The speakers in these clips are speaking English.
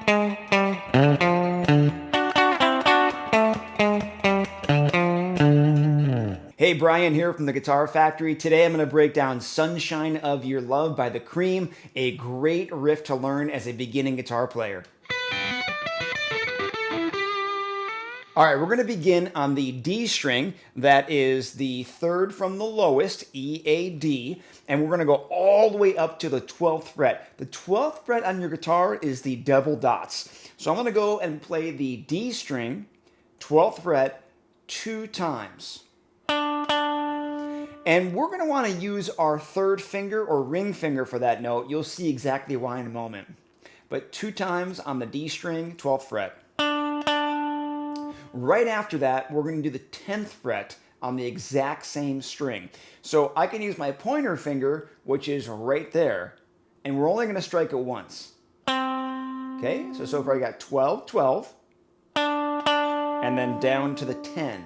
Hey, Bryan here from the Guitar Factory. Today I'm going to break down Sunshine of Your Love by The Cream, a great riff to learn as a beginning guitar player. All right, we're going to begin on the D string. That is the third from the lowest, E, A, D, and we're going to go all the way up to the 12th fret. The 12th fret on your guitar is the double dots. So I'm going to go and play the D string, 12th fret, 2 times. And we're going to want to use our third finger or ring finger for that note. You'll see exactly why in a moment. But 2 times on the D string, 12th fret. Right after that, we're going to do the 10th fret on the exact same string. So I can use my pointer finger, which is right there, and we're only going to strike it once. Okay, so far I got 12, 12, and then down to the 10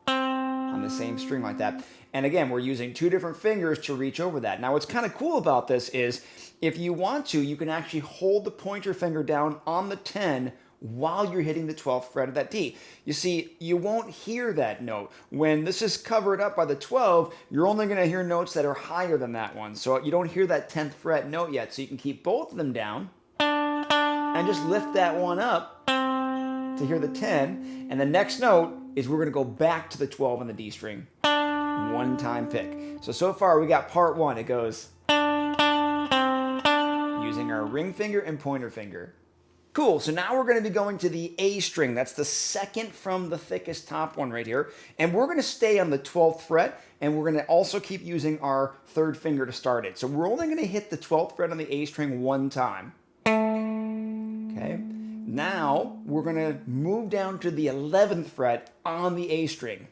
on the same string like that. And again, we're using 2 different fingers to reach over that. Now, what's kind of cool about this is if you want to, you can actually hold the pointer finger down on the 10 while you're hitting the 12th fret of that D. You see, you won't hear that note. When this is covered up by the 12, you're only going to hear notes that are higher than that one. So you don't hear that 10th fret note yet. So you can keep both of them down and just lift that one up to hear the 10. And the next note is we're going to go back to the 12 on the D string. 1 time pick. So far we got part 1. It goes using our ring finger and pointer finger. Cool, so now we're going to be going to the A string. That's the second from the thickest top one right here. And we're going to stay on the 12th fret, and we're going to also keep using our third finger to start it. So we're only going to hit the 12th fret on the A string 1 time. Okay, now we're going to move down to the 11th fret on the A string.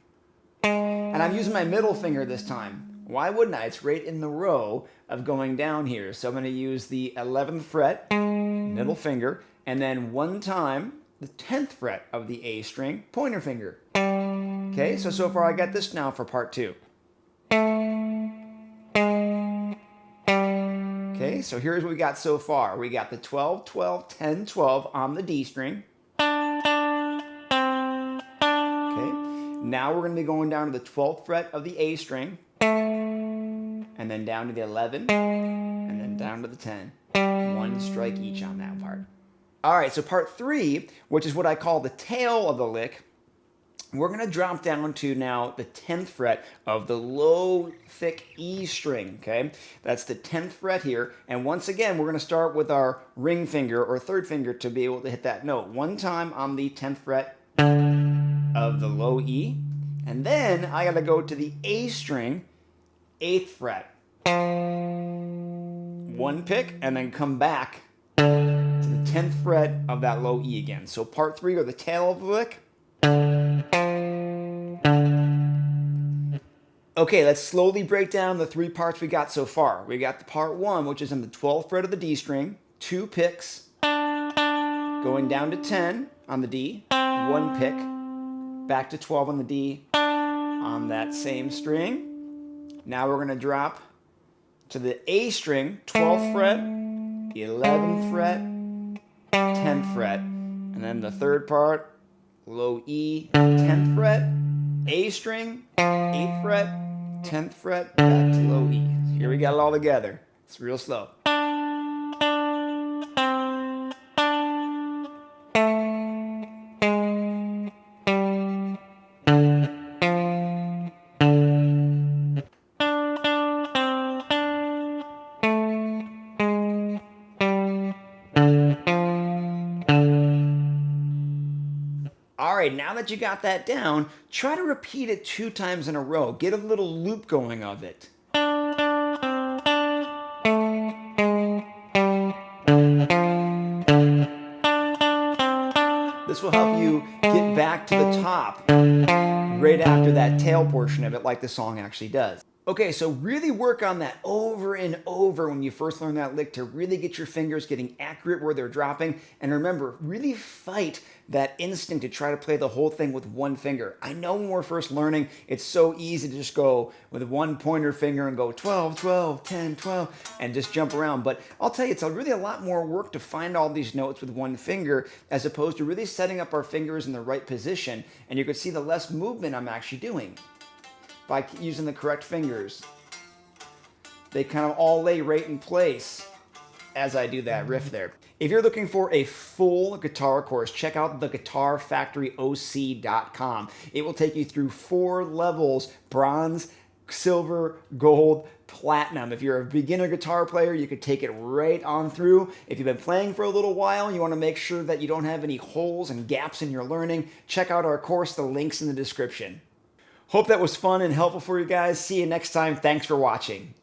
And I'm using my middle finger this time. Why wouldn't I? It's right in the row of going down here. So I'm going to use the 11th fret, middle finger, and then 1 time, the 10th fret of the A string, pointer finger. Okay, so far I got this now for part 2. Okay, so here's what we got so far. We got the 12, 12, 10, 12 on the D string. Now we're going to be going down to the 12th fret of the A string, and then down to the 11, and then down to the 10. 1 strike each on that part. All right, so part 3, which is what I call the tail of the lick, we're going to drop down to now the 10th fret of the low, thick E string, okay? That's the 10th fret here, and once again, we're going to start with our ring finger or third finger to be able to hit that note. 1 time on the 10th fret of the low E, and then I gotta go to the A string, 8th fret. 1 pick, and then come back to the 10th fret of that low E again. So part 3, or the tail of the lick. Okay, let's slowly break down the 3 parts we got so far. We got the part 1, which is in the 12th fret of the D string, 2 picks, going down to 10 on the D, 1 pick, back to 12 on the D on that same string. Now we're going to drop to the A string, 12th fret, 11th fret, 10th fret, and then the third part, low E, 10th fret, A string, 8th fret, 10th fret, back to low E. Here we got it all together. It's real slow. All right, now that you got that down, try to repeat it 2 times in a row. Get a little loop going of it. This will help you get back to the top right after that tail portion of it, like the song actually does. Okay, so really work on that over and over when you first learn that lick to really get your fingers getting accurate where they're dropping. And remember, really fight that instinct to try to play the whole thing with one finger. I know when we're first learning, it's so easy to just go with one pointer finger and go 12, 12, 10, 12, and just jump around. But I'll tell you, it's really a lot more work to find all these notes with one finger as opposed to really setting up our fingers in the right position. And you can see the less movement I'm actually doing by using the correct fingers. They kind of all lay right in place as I do that riff there. If you're looking for a full guitar course, check out the guitarfactoryoc.com. It will take you through 4 levels: bronze, silver, gold, platinum. If you're a beginner guitar player, you could take it right on through. If you've been playing for a little while, you want to make sure that you don't have any holes and gaps in your learning, check out our course. The link's in the description. Hope that was fun and helpful for you guys. See you next time. Thanks for watching.